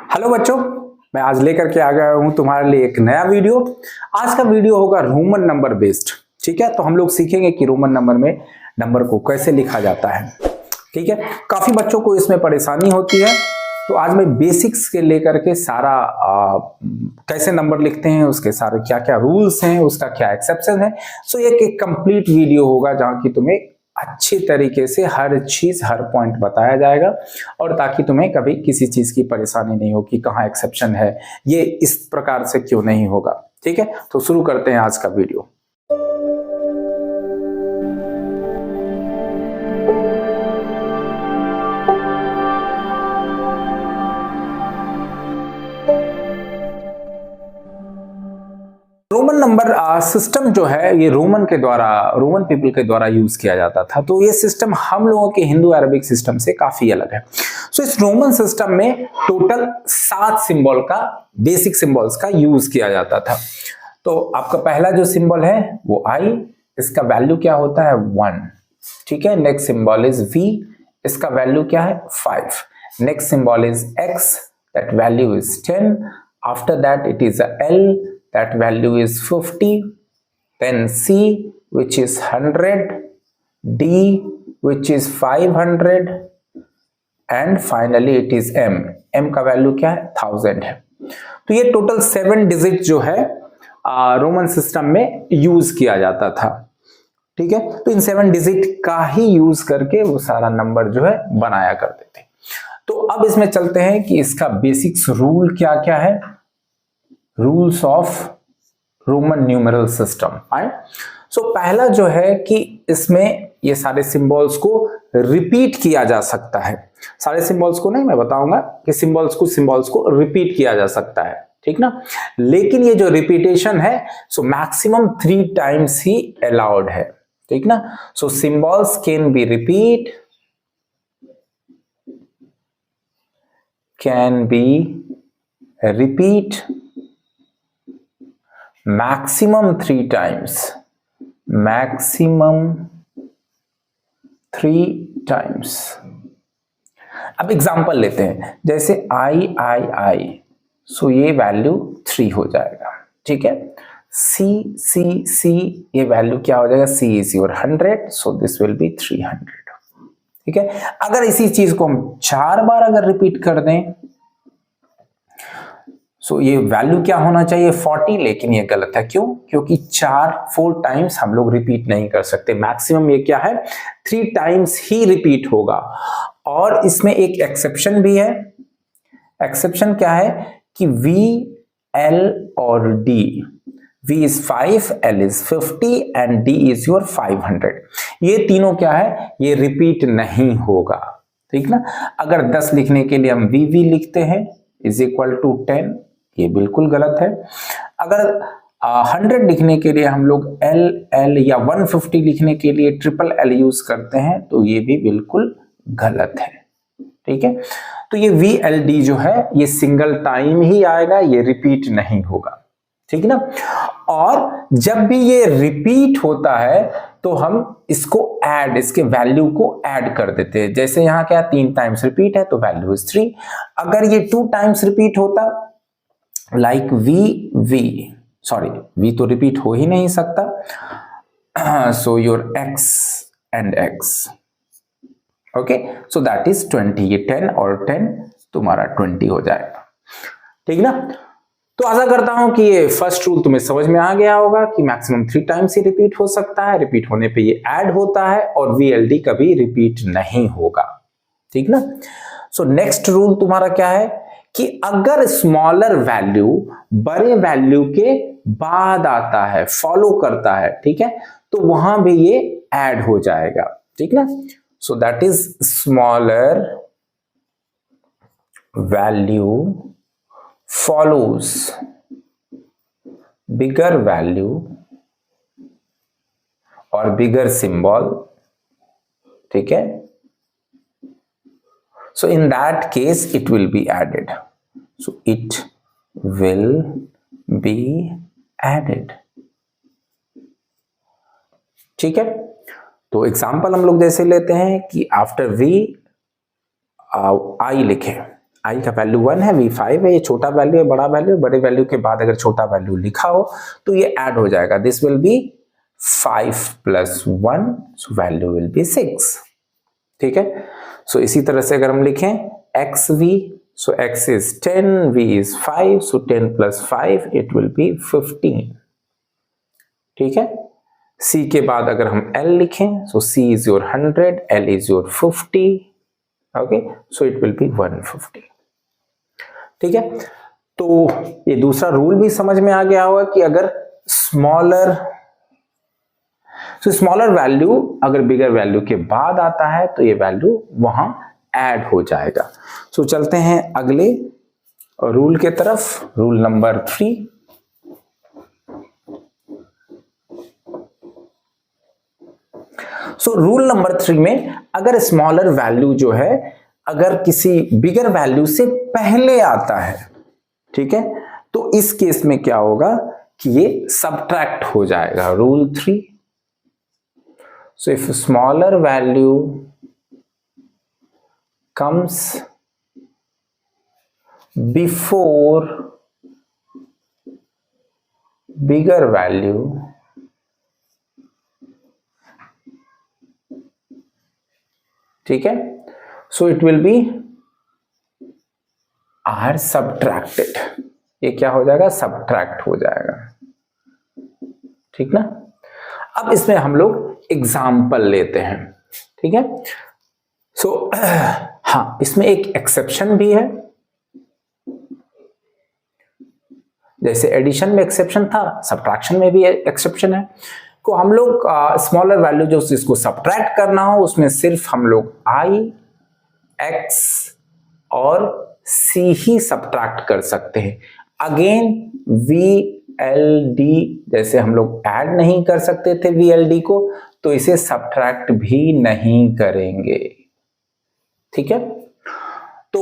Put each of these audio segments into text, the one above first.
Hello बच्चों, मैं आज लेकर के आ गया हूं तुम्हारे लिए एक नया वीडियो। आज का वीडियो होगा रोमन नंबर बेस्ड। ठीक है, तो हम लोग सीखेंगे कि रोमन नंबर में नंबर को कैसे लिखा जाता है। ठीक है, काफी बच्चों को इसमें परेशानी होती है, तो आज मैं बेसिक्स के लेकर के सारा कैसे नंबर लिखते हैं, उसके सारे क्या क्या रूल्स हैं, उसका क्या एक्सेप्शन है। सो एक कंप्लीट वीडियो होगा जहां की तुम्हें अच्छी तरीके से हर चीज हर पॉइंट बताया जाएगा, और ताकि तुम्हें कभी किसी चीज की परेशानी नहीं हो कि कहाँ एक्सेप्शन है, ये इस प्रकार से क्यों नहीं होगा। ठीक है, तो शुरू करते हैं आज का वीडियो। रोमन नंबर सिस्टम जो है ये रोमन पीपल के द्वारा यूज किया जाता था। तो ये सिस्टम हम लोगों के हिंदू अरबिक सिस्टम से काफी अलग है। सो इस रोमन सिस्टम में टोटल 7 सिंबल का बेसिक सिंबल्स का यूज किया जाता था। तो आपका पहला जो सिंबल है वो आई, इसका वैल्यू क्या होता है 1। ठीक है, नेक्स्ट सिंबल इज वी, इसका वैल्यू क्या है 5। Next symbol is x, that value is 10। After that it is L, that value is 50, then C which is 100, D which is 500, and finally it is M। M का value क्या है 1000 है। तो ये total 7 digit जो है Roman system में use किया जाता था। ठीक है, तो इन 7 डिजिट का ही यूज करके वो सारा नंबर जो है बनाया करते थे। तो अब इसमें चलते हैं कि इसका बेसिक्स रूल क्या क्या है। Rules of Roman numeral system. So पहला जो है कि इसमें ये सारे सिंबल्स को रिपीट किया जा सकता है। सारे सिंबल्स को नहीं, मैं बताऊंगा कि सिंबल्स को रिपीट किया जा सकता है। ठीक ना, लेकिन ये जो रिपीटेशन है सो मैक्सिमम 3 टाइम्स ही अलाउड है। ठीक ना, so symbols can be repeat maximum 3 times, अब एग्जांपल लेते हैं, जैसे आई, सो ये वैल्यू 3 हो जाएगा। ठीक है, सी, ये वैल्यू क्या हो जाएगा, C is your 100, so this will be 300। ठीक है, अगर इसी चीज को हम 4 बार अगर रिपीट कर दें सो ये वैल्यू क्या होना चाहिए 40, लेकिन ये गलत है। क्यों? क्योंकि 4 टाइम्स हम लोग रिपीट नहीं कर सकते। मैक्सिमम ये क्या है 3 टाइम्स ही रिपीट होगा। और इसमें एक एक्सेप्शन भी है। एक्सेप्शन क्या है कि V, L और D, V is 5, L is 50 and D is your 500। ये तीनों क्या है, ये रिपीट नहीं होगा। ठीक ना, अगर 10 लिखने के लिए हम VV लिखते हैं इज इक्वल टू 10, ये बिल्कुल गलत है। अगर 100 लिखने के लिए हम लोग L या 150 लिखने के लिए ट्रिपल L यूज करते हैं तो ये भी बिल्कुल गलत है। ठीक है, तो ये VLD जो है ये सिंगल टाइम ही आएगा, ये रिपीट नहीं होगा। ठीक ना, और जब भी ये रिपीट होता है तो हम इसके वैल्यू को ऐड कर देते हैं। जैसे यहाँ क्या 3 टाइम्स रिपीट है तो वैल्यू इज 3। अगर ये 2 टाइम्स रिपीट होता लाइक V तो रिपीट हो ही नहीं सकता। So your X and X, okay, so that is 20। ये 10 और 10 तुम्हारा 20 हो जाएगा। ठीक ना, तो आशा करता हूं कि ये फर्स्ट रूल तुम्हें समझ में आ गया होगा कि मैक्सिमम 3 टाइम्स ही रिपीट हो सकता है। रिपीट होने पे ये ऐड होता है और VLD कभी रिपीट नहीं होगा। ठीक ना, सो नेक्स्ट रूल तुम्हारा क्या है कि अगर स्मॉलर वैल्यू बड़े वैल्यू के बाद आता है, फॉलो करता है, ठीक है, तो वहां भी ये ऐड हो जाएगा। ठीक ना, so that is smaller value follows bigger value or bigger symbol। ठीक है, so in that case it will be added, so it will be added। ठीक है, तो एग्जांपल हम लोग जैसे लेते हैं कि आफ्टर V आई लिखे, i का वैल्यू 1 है, v 5 है, ये छोटा वैल्यू है, बड़ा वैल्यू है, बड़े वैल्यू के बाद अगर छोटा वैल्यू लिखा हो तो ये ऐड हो जाएगा, this will B 5 plus 1, so value will B 6। ठीक है, सो इसी तरह से अगर हम लिखें xv, so x is 10, v is 5, so 10 plus 5 it will be 15। ठीक है, c के बाद अगर हम l लिखें, so c is your 100, l is your 50, okay, so it will be 150। ठीक है, तो ये दूसरा रूल भी समझ में आ गया होगा कि अगर स्मॉलर वैल्यू अगर बिगर वैल्यू के बाद आता है तो ये वैल्यू वहां ऐड हो जाएगा। सो चलते हैं अगले रूल के तरफ, rule number 3। So rule number 3 में अगर स्मॉलर वैल्यू जो है अगर किसी बिगर वैल्यू से पहले आता है, ठीक है, तो इस केस में क्या होगा कि ये सबट्रैक्ट हो जाएगा। Rule 3, so if smaller value comes before bigger value, ठीक है, so it will be are subtracted, ये क्या हो जाएगा, सब्ट्रैक्ट हो जाएगा। ठीक ना, अब इसमें हम लोग एग्जाम्पल लेते हैं। ठीक है, सो हाँ, इसमें एक एक्सेप्शन भी है, जैसे एडिशन में एक्सेप्शन था, सब्ट्रैक्शन में भी एक्सेप्शन है। तो हम लोग स्मॉलर वैल्यू जो इसको सब्ट्रैक्ट करना हो उसमें सिर्फ हम लोग i, x और c ही सब्ट्रैक्ट कर सकते हैं। अगेन v, l, d जैसे हम लोग ऐड नहीं कर सकते थे v, l, d को, तो इसे सब्ट्रैक्ट भी नहीं करेंगे। ठीक है, तो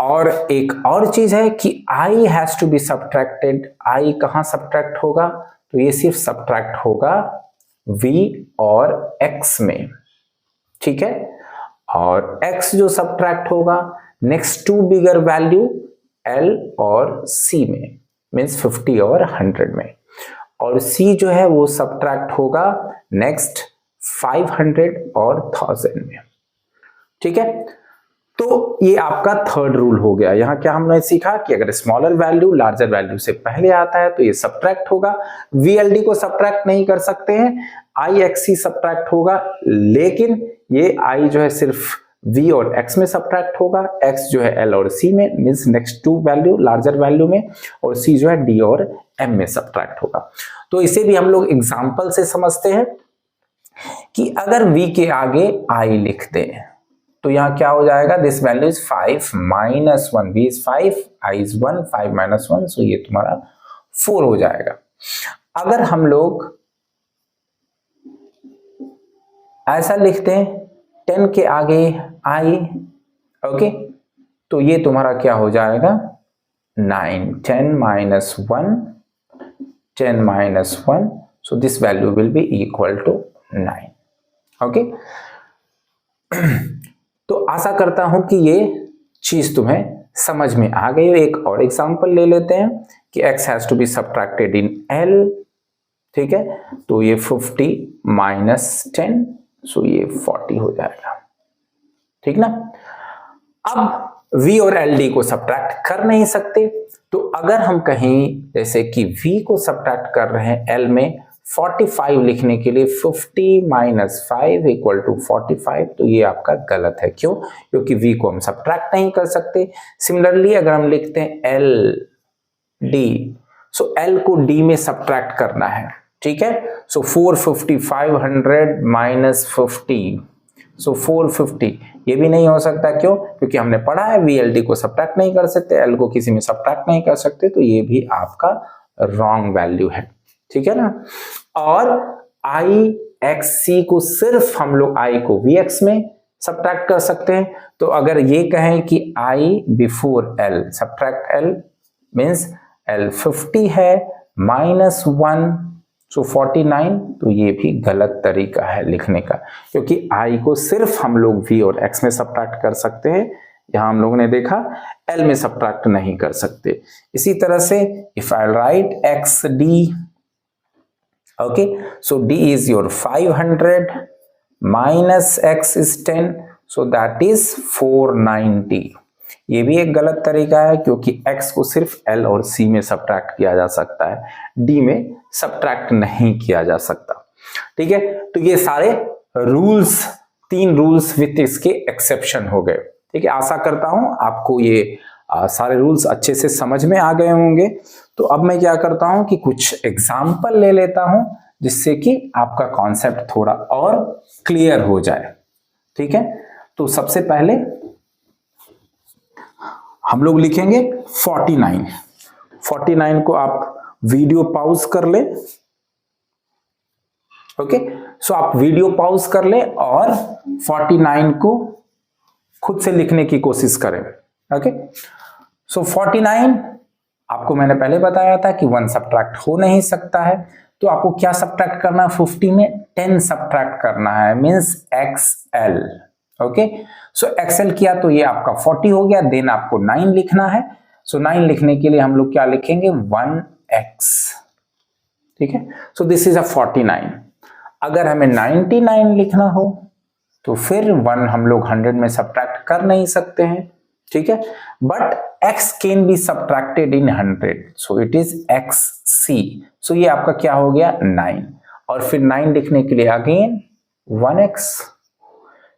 और एक और चीज है कि i has to be subtracted. i कहां सब्ट्रैक्ट होगा, तो ये सिर्फ सब्ट्रैक्ट होगा v और x में। ठीक है, और x जो सब्ट्रैक्ट होगा next to bigger value l और c में, मीन्स 50 और 100 में, और c जो है वो सब्ट्रैक्ट होगा नेक्स्ट 500 और 1000 में। ठीक है, तो ये आपका थर्ड रूल हो गया। यहां क्या हमने सीखा कि अगर स्मॉलर वैल्यू लार्जर वैल्यू से पहले आता है तो ये सब्ट्रैक्ट होगा। VLD को सब्ट्रैक्ट नहीं कर सकते हैं, IXC सब्ट्रैक्ट होगा, लेकिन ये I जो है सिर्फ V और X में सब्ट्रैक्ट होगा, X जो है L और C में, means next to value larger value में, और C जो है D और M में सब्ट्रैक्ट होगा। तो इसे भी हम लोग एग्जाम्पल से समझते हैं कि अगर V के आगे I लिख दें तो यहां क्या हो जाएगा, this value is 5 minus 1, v is 5, i is 1, 5 minus 1, सो ये तुम्हारा 4 हो जाएगा। अगर हम लोग ऐसा लिखते हैं 10 के आगे i, ओके, तो ये तुम्हारा क्या हो जाएगा 9, 10 minus 1, 10 minus 1, so this value will be equal to 9। Okay, तो आशा करता हूं कि ये चीज तुम्हें समझ में आ गई। एक और एग्जांपल ले लेते हैं कि x has to be subtracted in L। ठीक है, तो ये 50 माइनस 10, सो ये 40 हो जाएगा। ठीक ना, अब v और LD को सब्ट्रैक्ट कर नहीं सकते, तो अगर हम कहीं जैसे कि v को सब्ट्रैक्ट कर रहे हैं L में 45 लिखने के लिए 50 माइनस 5 इक्वल टू 45, तो ये आपका गलत है। क्यों? क्योंकि v को हम सब्ट्रैक्ट नहीं कर सकते। सिमिलरली अगर हम लिखते हैं L D, सो L को D में सब्ट्रैक्ट करना है। ठीक है, सो 450 500 माइनस 50, सो 450, ये भी नहीं हो सकता। क्यों? क्योंकि हमने पढ़ा है VLD को सब्ट्रैक्ट नहीं कर सकते, L को किसी में सब्ट्रैक्ट नहीं कर सकते, तो ये भी आपका रॉन्ग वैल्यू है। ठीक है ना, और IXC को सिर्फ हम लोग I को VX में सब्ट्रैक्ट कर सकते हैं। तो अगर ये कहें कि I before L subtract L, means L 50 है माइनस 1, सो 49, तो ये भी गलत तरीका है लिखने का, क्योंकि I को सिर्फ हम लोग V और X में सब्ट्रैक्ट कर सकते हैं, यहां हम लोगों ने देखा L में सब्ट्रैक्ट नहीं कर सकते। इसी तरह से if I right XD, okay, so D is your 500 minus X is 10, so that is 490। ये भी एक गलत तरीका है क्योंकि X को सिर्फ L और C में सब्ट्रैक्ट किया जा सकता है, D में सब्ट्रैक्ट नहीं किया जा सकता। ठीक है, तो ये सारे रूल्स, 3 रूल्स विथ इसके एक्सेप्शन हो गए। ठीक है, आशा करता हूं आपको ये सारे रूल्स अच्छे से समझ में आ गए होंगे। तो अब मैं क्या करता हूं कि कुछ एग्जाम्पल ले लेता हूं जिससे कि आपका कॉन्सेप्ट थोड़ा और क्लियर हो जाए। ठीक है, तो सबसे पहले हम लोग लिखेंगे 49। 49 को आप वीडियो पॉज कर ले। ओके, सो आप वीडियो पॉज कर ले और 49 को खुद से लिखने की कोशिश करें। ओके, सो 49 आपको मैंने पहले बताया था कि 1 सब्ट्रैक्ट हो नहीं सकता है, तो आपको क्या सब्ट्रैक्ट करना है? 50 में 10 सब्ट्रैक्ट करना है, मींस XL। ओके, सो XL किया तो ये आपका 40 हो गया, देन आपको 9 लिखना है। सो 9 लिखने के लिए हम लोग क्या लिखेंगे? 1X। ठीक है, सो दिस इज अ 49। अगर हमें 99 लिखना हो तो फिर 1 हम लोग 100 में सब्ट्रैक्ट कर नहीं सकते हैं। ठीक है, but X can be subtracted in 100, so it is XC। सो ये आपका क्या हो गया? 9। और फिर 9 लिखने के लिए again 1X,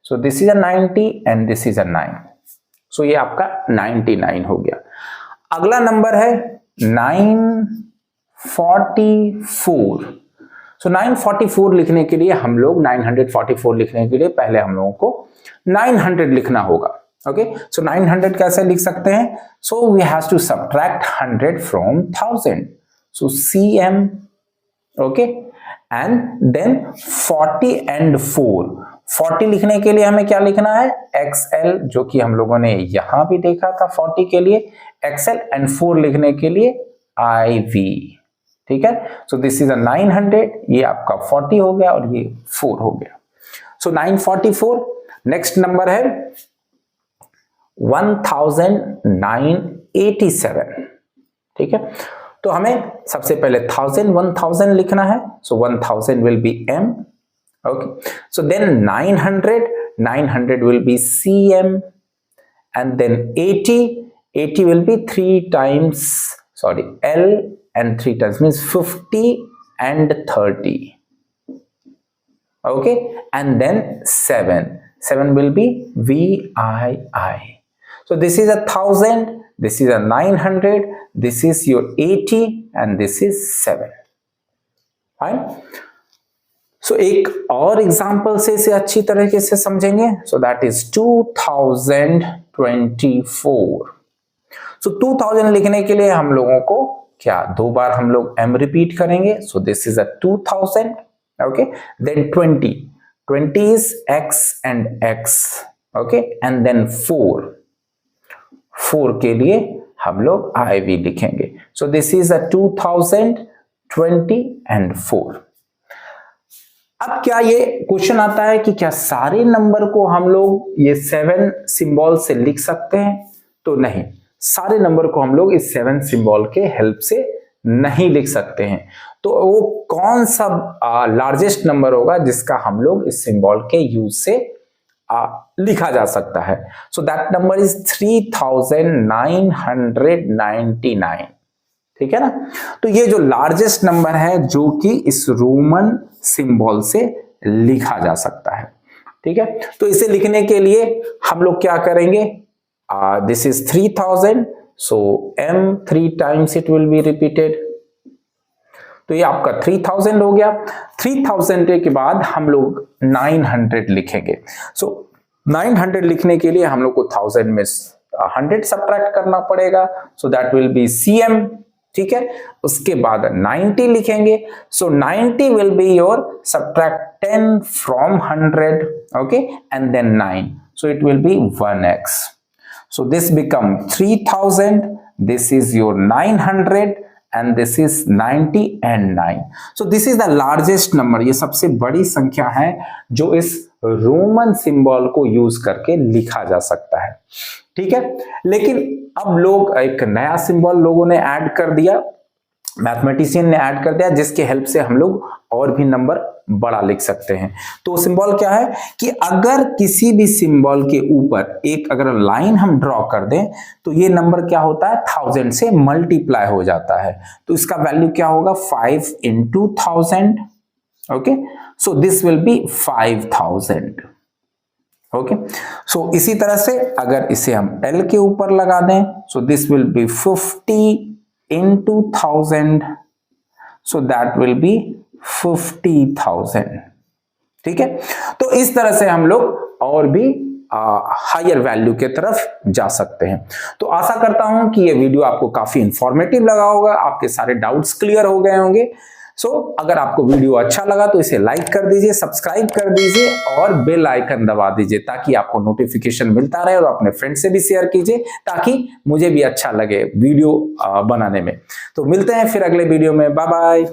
so this is a 90 and this is अ 9, सो ये आपका 99 हो गया। अगला नंबर है 944। सो 944 लिखने के लिए हम लोग 944 लिखने के लिए पहले हम लोगों को 900 लिखना होगा। ओके, सो 900 कैसे लिख सकते हैं? So we have to subtract 100 from 1000, so CM। Okay, and then 40 and 4। 40 लिखने के लिए हमें क्या लिखना है? XL, जो कि हम लोगों ने यहां भी देखा था 40 के लिए XL, एंड 4 लिखने के लिए IV। ठीक है, सो दिस इज अ 900, ये आपका 40 हो गया और ये 4 हो गया। सो 944। नेक्स्ट नंबर है 1987। ठीक है, तो हमें सबसे पहले 1000 लिखना है, so 1000 will be M। Okay, so then 900 will be CM, and then 80 will be 3 times L, and 3 times means 50 and 30. Okay, and then 7 will be VII. So this is 1000, this is a 900, this is your 80 and this is 7. Fine. So एक और example से इसे अच्छी तरीके से समझेंगे। So that is 2024. So 2000 लिखने के लिए हम लोगों को क्या 2 बार हम लोग M रिपीट करेंगे। So this is a 2000। Okay, then 20 is X and X। Okay, and then 4 के लिए हम लोग IV लिखेंगे। So this is a 2000, 20 and 4। अब क्या ये क्वेश्चन आता है कि क्या सारे नंबर को हम लोग ये 7 सिंबल से लिख सकते हैं? तो नहीं, सारे नंबर को हम लोग इस 7 सिंबल के हेल्प से नहीं लिख सकते हैं। तो वो कौन सा लार्जेस्ट नंबर होगा जिसका हम लोग इस सिंबल के यूज से लिखा जा सकता है? So that number is 3999। ठीक है ना, तो ये जो लार्जेस्ट नंबर है जो कि इस रोमन सिंबल से लिखा जा सकता है। ठीक है, तो इसे लिखने के लिए हम लोग क्या करेंगे? This is 3000, so M 3 times it will be repeated। तो ये आपका 3000 हो गया। 3000 के बाद हम लोग 900 लिखेंगे। सो 900 लिखने के लिए हम लोग को 1000 में 100 सब्ट्रैक्ट करना पड़ेगा, so that will be CM। ठीक है, उसके बाद 90 लिखेंगे। So 90 will be your subtract 10 from 100। Okay, and then 9, so it will be 1X। So this become 3000, this is your 900 and this is 90 and 9. So this is the largest number, ये सबसे बड़ी संख्या है जो इस रोमन सिंबल को use करके लिखा जा सकता है। ठीक है। लेकिन अब लोग एक नया सिंबल लोगों ने ऐड कर दिया, मैथमेटिशियन ने ऐड कर दिया, जिसके हेल्प से हम लोग और भी नंबर बड़ा लिख सकते हैं। तो सिंबल क्या है कि अगर किसी भी सिंबल के ऊपर एक अगर लाइन हम ड्रॉ कर दें तो ये नंबर क्या होता है 1000 से मल्टीप्लाई हो जाता है। तो इसका वैल्यू क्या होगा 5 into 1000। Okay, so this will be 5000। Okay, so इसी तरह से अगर इसे हम L के ऊपर लगा दें सो this will B 50 into 1000, so that will be 50,000। ठीक है, तो इस तरह से हम लोग और भी हायर वैल्यू के तरफ जा सकते हैं। तो आशा करता हूं कि ये वीडियो आपको काफी इंफॉर्मेटिव लगा होगा, आपके सारे डाउट्स क्लियर हो गए होंगे। अगर आपको वीडियो अच्छा लगा तो इसे लाइक कर दीजिए, सब्सक्राइब कर दीजिए और बेल आइकन दबा दीजिए ताकि आपको नोटिफिकेशन मिलता रहे, और अपने फ्रेंड से भी शेयर कीजिए ताकि मुझे भी अच्छा लगे वीडियो बनाने में। तो मिलते हैं फिर अगले वीडियो में, बाय बाय।